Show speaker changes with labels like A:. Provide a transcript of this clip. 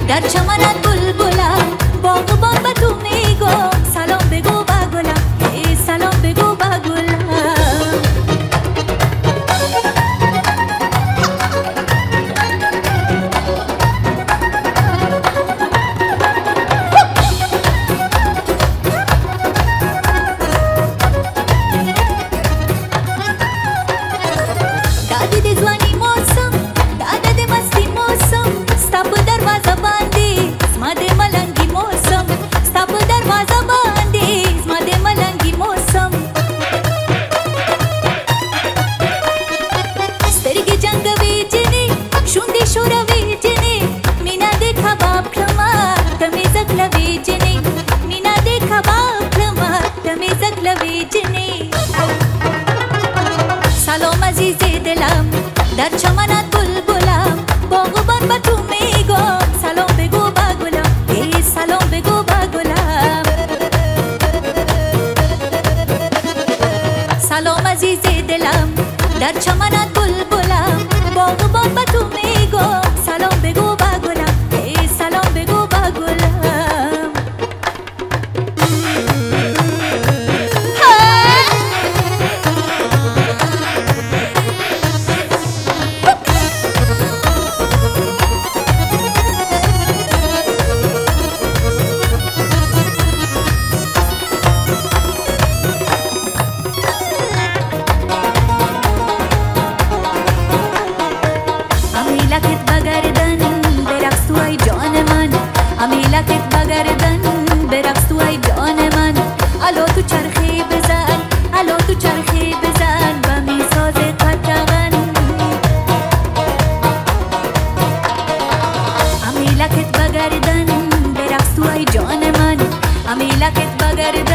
A: در چمنت بلبلم باغبان به تو میگم سلام بگو به گلم ای سلام بگو به گلم دادی دزوانی موسم دادی مستی موسم ستا په دروازه باندې زما د ملنګي موسم ستا په دروازه باندې زما د ملنګي موسم سترګې جنګوي جنې شونډې شوروي جنې مینا د کباب کړمه ته مې زګلوي جنې مینا د کباب کړمه ته مې زګلوي جنې سلام عزیز دلم در چمنت بلبلم باغبان به تو میگم سلام بگو به گلم ای سلام بگو به گلم سلام عزیز دلم در چمنت بلبلم باغبان به تو میگم سلام بگو به گلم ای سلام بگو به گلم امیلکت بگردن برقص تو ای جان من امیلکت بگردن برقص تو ای جان من الو تو چرخی بزن الو تو چرخی بزن و می ساز قطغن امیلکت بگردن برقص تو ای جان من امیلکت بگردن